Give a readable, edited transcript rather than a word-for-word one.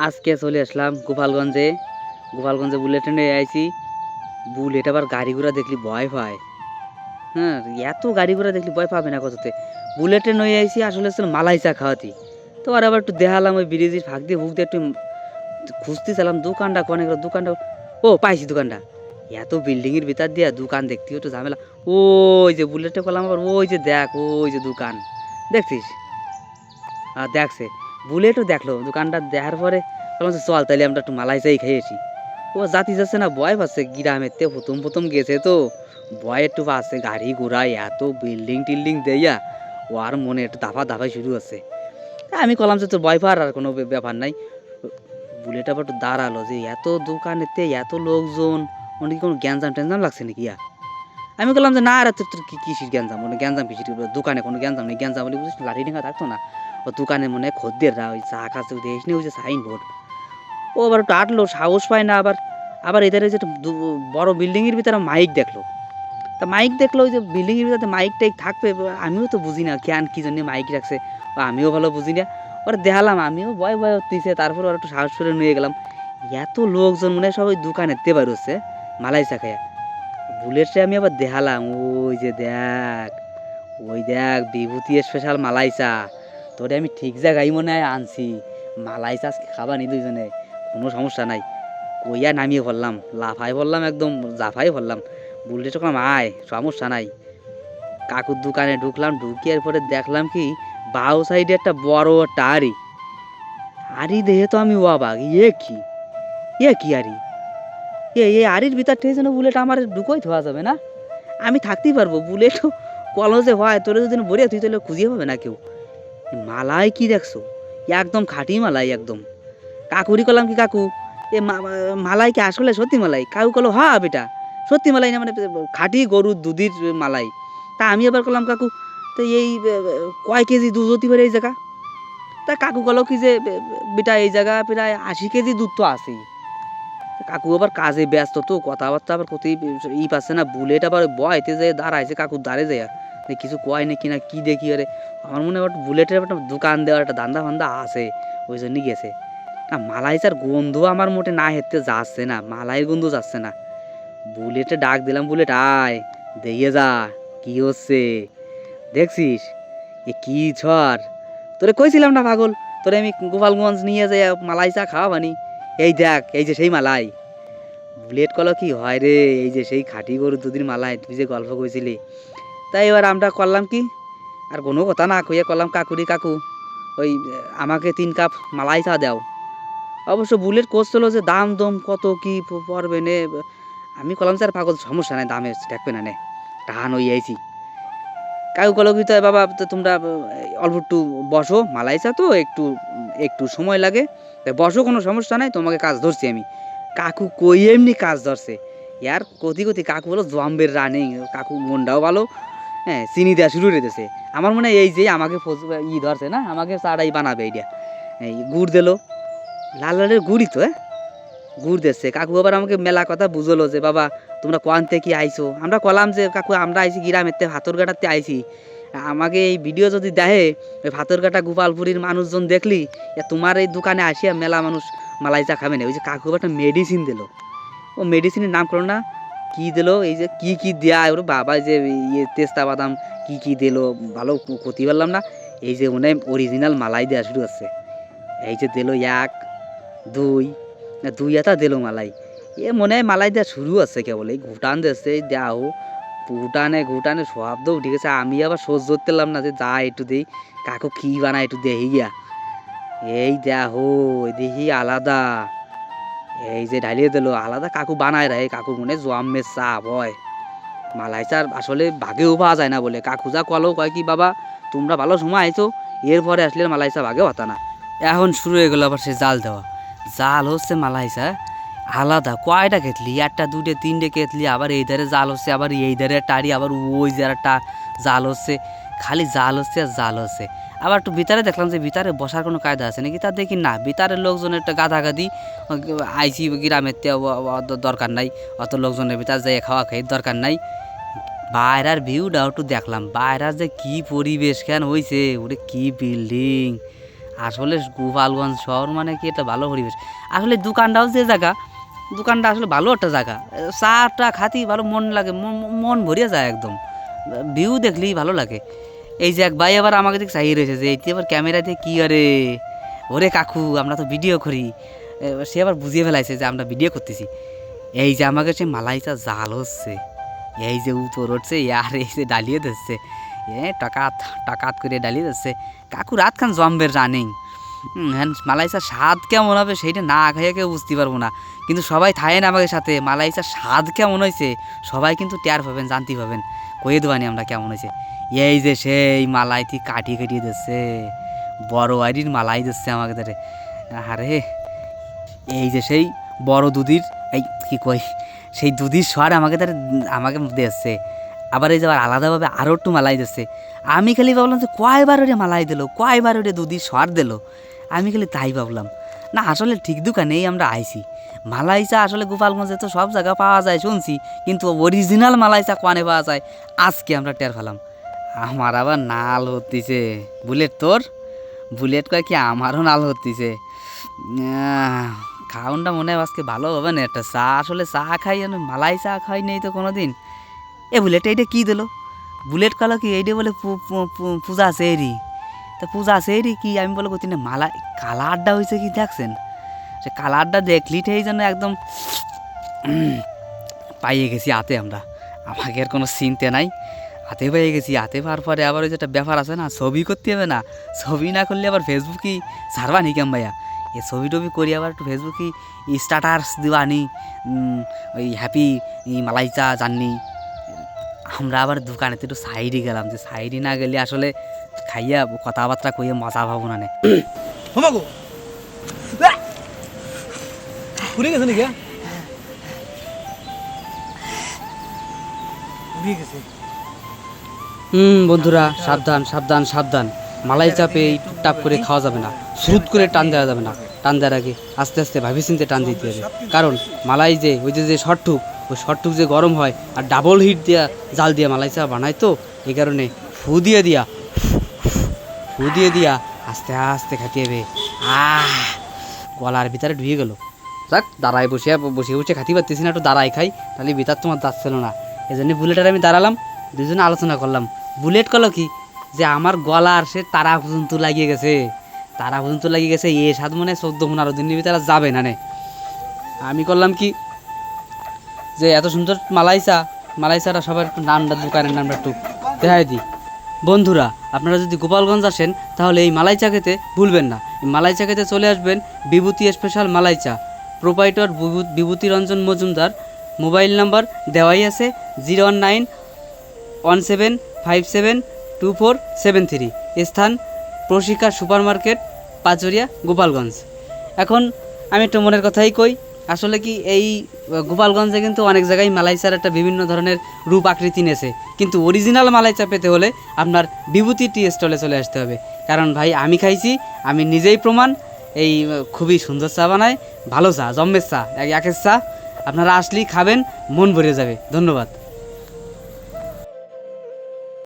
আজকে চলে আসলাম গোপালগঞ্জে। বুলেটে নিয়ে আইছি। বুলেট আবার গাড়ি ঘোড়া দেখলি ভয় পায়। হ্যাঁ, এত গাড়ি ঘোড়া দেখলি ভয় পাবে না কথাতে। বুলেটে নিয়ে আইছি আসলে ছিল মালাই চা খাওয়াতি। তো আর আবার একটু দেখালাম ওই ব্রিজের ফাঁক দিয়ে হুক দিয়ে একটু খুঁজতেছিলাম দোকানটা কোন দোকানটা। ও পাইছি দোকানটা। এত বিল্ডিং এর ভিতর দিয়া দোকান দেখতে একটু ঝামেলা। ওই যে বুলেটে করলাম আবার ওই যে দেখ ওই যে দোকান দেখছিস। আর দেখছে বুলেটও দেখলো দোকানটা দেখার পরে বললাম যে, চল তাহলে আমরা একটু মালাই চাই খেয়েছি। ও জাতি যাচ্ছে না ভয় পাচ্ছে গ্রামেতে প্রথম গেছে তো ভয় একটু পাচ্ছে গাড়ি ঘোড়ায় এত বিল্ডিং টিল্ডিং দেয়া ও আর মনে একটু দাফাই শুরু হচ্ছে। তা আমি কলাম যে তোর ভয় পাওয়ার আর কোনো ব্যাপার নাই। বুলেট আবার একটু দাঁড়ালো যে এত দোকানেতে এত লোকজন মনে কি কোনো গ্যাঞ্জাম ট্যাঞ্জাম লাগছে নাকি আমি বললাম যে না আর তোর কিসির গ্যাঞ্জাম মানে গ্যাঞ্জাম কিসির দোকানে কোনো গ্যাঞ্জাম নেই গ্যাঞ্জাম বলে বুঝিস লাঠি ঠেঙ্গা থাকতো না ও দোকানে মনে হয় খদ্দেররা ওই চা খাচ্ছে দেখিস নি ওই যে সাইন বোর্ড ও আবার একটু আটলো সাহস পায় না আবার আবার এদের যে বড় বিল্ডিংয়ের ভিতরে মাইক দেখলো তা মাইক দেখলো ওই যে বিল্ডিংয়ের ভিতরে মাইক টাইক থাকবে আমিও তো বুঝি না কেন কি জন্য মাইক রাখছে আমিও ভালো বুঝি না ওরা দেখালাম আমিও ভয় দিছে তারপর ওরা একটু সাহস করে নিয়ে গেলাম এত লোকজন মনে হয় সব ওই দোকানে তে বার হচ্ছে মালাই চা খাইয়া বুলেটে আমি আবার দেখালাম ওই যে দেখ ওই দেখ বিভূতি স্পেশাল মালাই চা তোরে আমি ঠিক জায়গায় মনে হয় আনছি মালাই চা আজকে খাবানি দুইজনে কোনো সমস্যা নাই কইয়া নামিয়ে পড়লাম লাফাই পড়লাম একদম জাফাই পড়লাম বুলেটে করলাম আয় সমস্যা নাই কাকুর দোকানে ঢুকলাম ঢুকিয়ার পরে দেখলাম কি বাউ সাইডে একটা বড় একটা আড়ি আড়ি দেখে তো আমি অবাক কি আড়ি এই আড়ির ভিতর থেকে যেন বুলেট আমার ঢুকোই ধোয়া যাবে না আমি থাকতেই পারবো বুলেটও কলজে হয় তোরে যদি ভরে তুই তাহলে খুঁজিয়ে পাবে না কেউ মালাই কি দেখছো একদম খাঁটি মালাই একদম কাকুরি করলাম কি কাকু এ মালাই কি আসলে সত্যি মালাই কাকু কলো হ্যাঁ বেটা সত্যি মালাই না মানে খাঁটি গরুর দুধের মালাই তা আমি আবার করলাম কাকু তো এই কয় কেজি দুধ হতে পারে এই জায়গা তা কাকু কলো কি যে বেটা এই জায়গা প্রায় 80 কেজি দুধ তো আছেই কাকু আবার কাজে ব্যস্ত তো কথাবার্তা আবার কোথায় পাচ্ছে না বুলেট আবার বয়তে যায় দাঁড়াইছে কাকুর দাঁড়ে যায় কিছু কয় নাকি না কি দেখি আরে আমার মনে হয় বুলেটের একটা দোকান দেওয়ার একটা ধান্দা ফান্দা আছে ওই জন্যই গেছে না মালাইচার গন্ধ আমার মোটে না হেঁটতে যাচ্ছে না মালাইয়ের গন্ধ যাচ্ছে না বুলেটে ডাক দিলাম বুলেট আয় দেখে যা কি হচ্ছে দেখছিস এ কি ঝড় তোরে কইছিলাম না পাগল তোরে আমি গোপালগঞ্জ নিয়ে যাই মালাই চা খাওয়া বানি এই দেখ এই যে সেই মালাই বুলেট কলো কি হয় রে এই যে সেই খাঁটি গরুর দুদিন মালাই তুই যে গল্প কইছিলি তাই এবার আমরা করলাম কি আর কোনো কথা না কইয়া করলাম কাকুরি কাকু ওই আমাকে 3 কাপ মালাই চা দাও অবশ্য বুলেট করছিল যে দাম কত কি পড়বে নে আমি করলাম স্যার পাগল সমস্যা নাই দামে দেখবে না নে টাহান হয়ে আইছি কাকু কলো কি তো বাবা তো তোমরা অল্প একটু বসো মালাই চা তো একটু একটু সময় লাগে বসো কোনো সমস্যা নাই তোমাকে কাজ ধরছি আমি কাকু কই এমনি কাজ ধরছে ইয়ার কতি কাকু বলো জম্বের রানিং কাকু মনটাও ভালো হ্যাঁ চিনি দেওয়া শুরু করে দিয়েছে আমার মনে হয় এই যে আমাকে ধরছে না আমাকে চাটাই বানাবে এইটা এই গুড় দিলো লাল লালের গুড়ই তো গুড় দিচ্ছে কাকু আবার আমাকে মেলা কথা বুঝলো যে বাবা তোমরা কোয়ান থেকে আইছো আমরা কলাম যে কাকু আমরা আইছি গ্রামেতে ভাতরঘাটাতে আইছি আমাকে এই ভিডিও যদি দেখে ওই ভাতরঘাটা গোপালপুরীর মানুষজন দেখলি তোমার এই দোকানে আসিয়া মেলা মানুষ মালাই চা খাবে না ওই যে কাকু একটা মেডিসিন দিল ও মেডিসিনের নাম করো না কি দিল এই যে কি দেয়া ওর বাবা যে ইয়ে তেস্তা বাদাম কি দিল ভালো ক্ষতি পারলাম না এই যে মনে অরিজিনাল মালাই দেওয়া শুরু হচ্ছে এই যে দিল 1 2 এটা দিল মালাই এ মনে হয় মালাই দেওয়া শুরু আছে কেবল এই ঘুটান দিচ্ছে এই দেও ঘুটানে শব্দ উঠে গেছে আমি আবার সহ্য করতেলাম না যে যা একটু দেই কাকু কি বানায় একটু দেখি গিয়া এই দেখো দেখি আলাদা এই যে ঢালিয়ে দিল আলাদা কাকু বানায় রে কাকুর মনে জোয়াম্মের চাপ হয় মালাই চার আসলে ভাগেও পাওয়া যায় না বলে কাকু যা কলো কয় কি বাবা তোমরা ভালো সময় আইছো এরপরে আসলে মালাই চা ভাগেও হতা না এখন শুরু হয়ে গেল আবার সে জাল দেওয়া জাল হচ্ছে মালাই চা আলাদা কয়টা কেটলি 1টা 2টে 3টে কেটলি আবার এই ধারে জাল হচ্ছে আবার এই ধারে টাড়ি আবার ওই জায়গাটা জাল হচ্ছে খালি জাল হচ্ছে আর জাল হচ্ছে আবার একটু ভিতরে দেখলাম যে ভিতরে বসার কোনো কায়দা আছে নাকি তা দেখি না ভিতরের লোকজনের একটা গাদাগাদি আইসি গ্রামের দরকার নাই অত লোকজনের ভিতরে যাই খাওয়া খাই দরকার নাই বাইরের ভিউটাও একটু দেখলাম বাইরের যে কি পরিবেশ কেন হয়েছে ওরে কি বিল্ডিং আসলে গোপালগঞ্জ শহর মানে কি একটা ভালো পরিবেশ। আসলে দোকানটাও যে জায়গা, দোকানটা আসলে ভালো একটা জায়গা, চাটা খাতি ভালো মন লাগে, মন ভরিয়ে যায় একদম, ভিউ দেখলেই ভালো লাগে। এই যে এক ভাই আবার আমাকে দিকে চাইয়ে রয়েছে যে এইটি আবার ক্যামেরা দিয়ে কী আরে, ওরে কাকু আমরা তো ভিডিও করি। সে আবার বুঝিয়ে ফেলাইছে যে আমরা ভিডিও করতেছি। এই যে আমাকে সে মালাইচা জাল হচ্ছে, এই যে উতর উঠছে আর এই যে ডালিয়ে দিচ্ছে, টাকাত টাকাত করে ডালিয়ে দিচ্ছে। কাকু রাতখান জম্বের রানিং। হ্যাঁ, মালাইচার স্বাদ কেমন হবে সেইটা না খাইয়ে কেউ বুঝতে পারবো না, কিন্তু সবাই থাকেন আমাদের সাথে। মালাইচার স্বাদ কেমন হয়েছে সবাই কিন্তু টের পাবেন, জানতে পাবেন, কয়ে দেবানি আমরা কেমন হয়েছে। এই যে সেই মালাইটি কাটিয়ে কাটিয়ে দিচ্ছে, বড় আইডির মালাই দিচ্ছে আমাকে ধরে। আরে এই যে সেই বড় দুধির, এই কি কই, সেই দুধির স্বাদ আমাকে দিচ্ছে। আবার এই যে আবার আলাদাভাবে আরও একটু মালাই দিচ্ছে। আমি খালি ভাবলাম যে কয়বার ওরে মালাই দিল, কয়বার ওরে দুধির স্বাদ দিল, আমি খালি তাই ভাবলাম। না আসলে ঠিক দোকানেই আমরা আইছি। মালাই চা আসলে গোপালগঞ্জে তো সব জায়গা পাওয়া যায় শুনছি, কিন্তু অরিজিনাল মালাই চা কোয়ানে পাওয়া যায় আজকে আমরা টের পেলাম। আমার আবার নাল হতিছে। বুলেট তোর? বুলেট কয় কি আমারও নাল হতিছে। খাওনটা মনে হয় আজকে ভালো হবে না। একটা চা আসলে চা খাই, মালাই চা খাই নেই তো কোনো দিন। বুলেট এইটা কী দিল? বুলেট কালো কি এইটা বলে পূজা সেরি। তা পূজা সেরি কি আমি বলে করছি না, মালা কালারটা হয়েছে কি দেখছেন? সে কালারটা দেখলি এই জন্য একদম পাইয়ে গেছি হাতে আমরা। আমাকে আর কোনো চিনতে নাই, হাতে পেয়ে গেছি। হাতে পাওয়ার পরে আবার ওই যেটা ব্যাপার আছে না, ছবি করতে হবে না, ছবি না করলে আবার ফেসবুকই ছাড়বা নি কেম ভাইয়া। এ ছবি টবি করি আবার একটু ফেসবুকে স্ট্যাটাস দিবানি, ওই হ্যাপি মালাই চা জাননি। আমরা আবার দোকানেতে একটু সাইডে গেলাম, যে সাইডে না গেলে আসলে খাইয়া কথাবার্তা কইয়া মজা পাবো না। পুড়ে গেছে নাকি? বন্ধুরা সাবধান সাবধান সাবধান, মালাই চাপে এই টুকটাপ করে খাওয়া যাবে না, স্রুত করে টান দেওয়া যাবে না। টান দেওয়ার আগে আস্তে আস্তে ভাবি চিনতে টান দিতে হবে, কারণ মালাই যে ওই যে শর্টটুক, ওই শর্টটুক যে গরম হয় আর ডাবল হিট দিয়া জাল দিয়া মালাই চা বানায়, তো এই কারণে ফু দিয়ে দিয়া আস্তে আস্তে খাইতে হবে। গলার ভিতরে ঢুয়ে গেল। যাক, দাঁড়ায় বসে বসে খাতি পারতেছি না, একটু দাঁড়াই খাই, তাহলে ভিতর তোমার যাচ্ছিল না। এই জন্য বুলেটের আমি দাঁড়ালাম, দুজনে আলোচনা করলাম। বুলেট করলো কি যে আমার গলার সে তারা পর্যন্ত লাগিয়ে গেছে, এ সাত মনে 14-15 দিনের ভিতরে যাবে না নে। আমি করলাম কি যে এত সুন্দর মালাই চাটা সবার একটু নামটা, দোকানের নামটা একটু দেখাই দিই। বন্ধুরা আপনারা যদি গোপালগঞ্জ আসেন তাহলে এই মালাই চা খেতে ভুলবেন না। এই মালাই চা খেতে চলে আসবেন বিভূতি স্পেশাল মালাই চা, প্রোপাইটর বিভূতি রঞ্জন মজুমদার। মোবাইল নাম্বার দেওয়াই আছে 01917572473। স্থান প্রশিকা সুপার মার্কেট, পাচুরিয়া, গোপালগঞ্জ। এখন আমি একটু মনের কথাই কই, আসলে কি এই গোপালগঞ্জে কিন্তু অনেক জায়গায় মালাই চার একটা বিভিন্ন ধরনের রূপ আকৃতি নেছে, কিন্তু অরিজিনাল মালাই চা পেতে হলে আপনার বিভূতি টি স্টলে চলে আসতে হবে। কারণ ভাই আমি খাইছি, আমি নিজেই প্রমাণ। এই খুবই সুন্দর চা বানায়, ভালো চা, জম্মের চা, একের চা। আপনারা আসলেই খাবেন, মন ভরে যাবে। ধন্যবাদ।